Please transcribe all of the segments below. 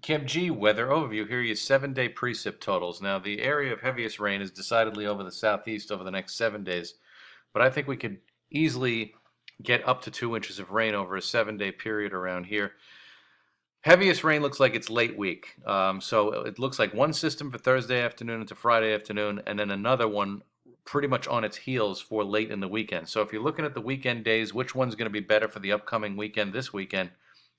Kim G, weather overview. Here are your 7-day precip totals. Now, the area of heaviest rain is decidedly over the southeast over the next 7 days, but I think we could easily get up to 2 inches of rain over a 7-day period around here. Heaviest rain looks like it's late week. So it looks like one system for Thursday afternoon into Friday afternoon, and then another one pretty much on its heels for late in the weekend. So if you're looking at the weekend days, which one's going to be better for the upcoming weekend this weekend?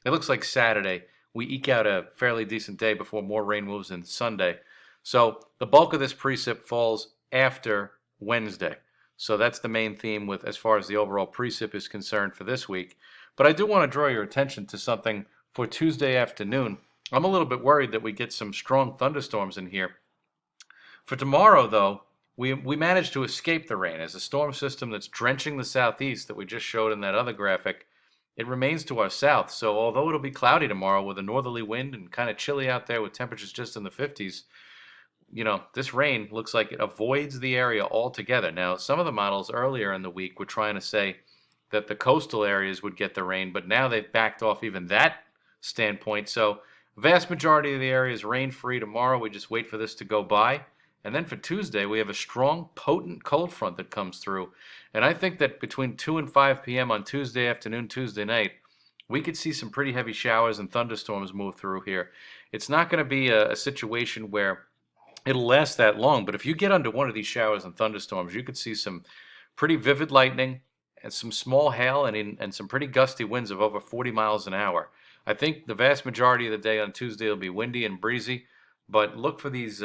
It looks like Saturday. We eke out a fairly decent day before more rain moves in Sunday. So the bulk of this precip falls after Wednesday. So that's the main theme with as far as the overall precip is concerned for this week. But I do want to draw your attention to something for Tuesday afternoon. I'm a little bit worried that we get some strong thunderstorms in here. For tomorrow, though, we managed to escape the rain as a storm system that's drenching the southeast that we just showed in that other graphic. It remains to our south, so although it'll be cloudy tomorrow with a northerly wind and kind of chilly out there with temperatures just in the 50s, this rain looks like it avoids the area altogether. Now, some of the models earlier in the week were trying to say that the coastal areas would get the rain, but now they've backed off even that standpoint. So, vast majority of the area is rain free tomorrow. We just wait for this to go by. And then for Tuesday, we have a strong, potent cold front that comes through. And I think that between 2 and 5 p.m. on Tuesday afternoon, Tuesday night, we could see some pretty heavy showers and thunderstorms move through here. It's not going to be a situation where it'll last that long, but if you get under one of these showers and thunderstorms, you could see some pretty vivid lightning and some small hail and some pretty gusty winds of over 40 miles an hour. I think the vast majority of the day on Tuesday will be windy and breezy, but look for these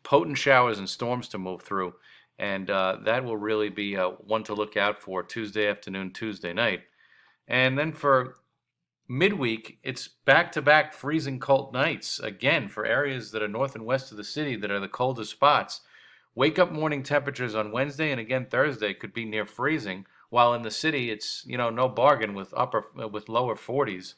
potent showers and storms to move through, and that will really be one to look out for Tuesday afternoon, Tuesday night. And then for midweek, it's back-to-back freezing cold nights again for areas that are north and west of the city that are the coldest spots. Wake up morning temperatures on Wednesday and again Thursday could be near freezing, while in the city it's no bargain with lower 40s.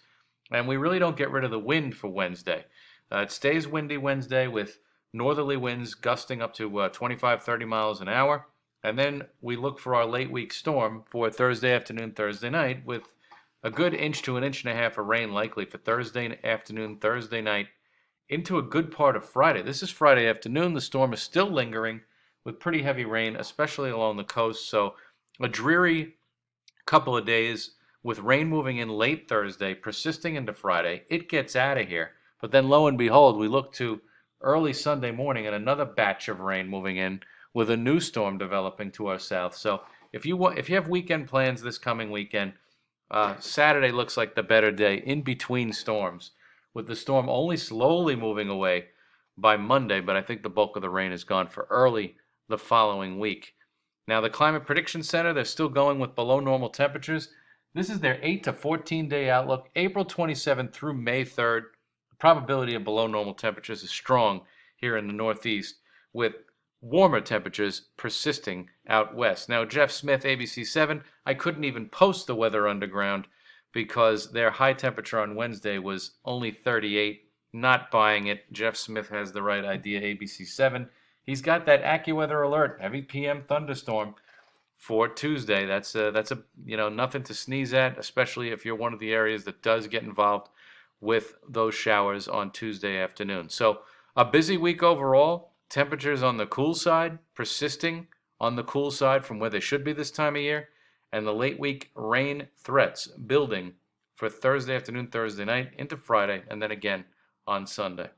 And we really don't get rid of the wind for Wednesday. It stays windy Wednesday with northerly winds gusting up to 25, 30 miles an hour. And then we look for our late week storm for Thursday afternoon, Thursday night with a good inch to an inch and a half of rain likely for Thursday afternoon, Thursday night into a good part of Friday. This is Friday afternoon. The storm is still lingering with pretty heavy rain, especially along the coast. So a dreary couple of days with rain moving in late Thursday, persisting into Friday. It gets out of here. But then lo and behold, we look to early Sunday morning and another batch of rain moving in with a new storm developing to our south. So if you have weekend plans this coming weekend, Saturday looks like the better day in between storms, with the storm only slowly moving away by Monday, but I think the bulk of the rain is gone for early the following week. Now, the Climate Prediction Center, they're still going with below normal temperatures. This is their 8 to 14 day outlook, April 27th through May 3rd. The probability of below normal temperatures is strong here in the Northeast, with warmer temperatures persisting out west. Now, Jeff Smith, ABC7, I couldn't even post the Weather Underground because their high temperature on Wednesday was only 38. Not buying it. Jeff Smith has the right idea, ABC7. He's got that AccuWeather alert, heavy PM thunderstorm for Tuesday. That's nothing to sneeze at, especially if you're one of the areas that does get involved with those showers on Tuesday afternoon. So a busy week overall. Temperatures on the cool side, persisting on the cool side from where they should be this time of year, and the late week rain threats building for Thursday afternoon, Thursday night into Friday, and then again on Sunday.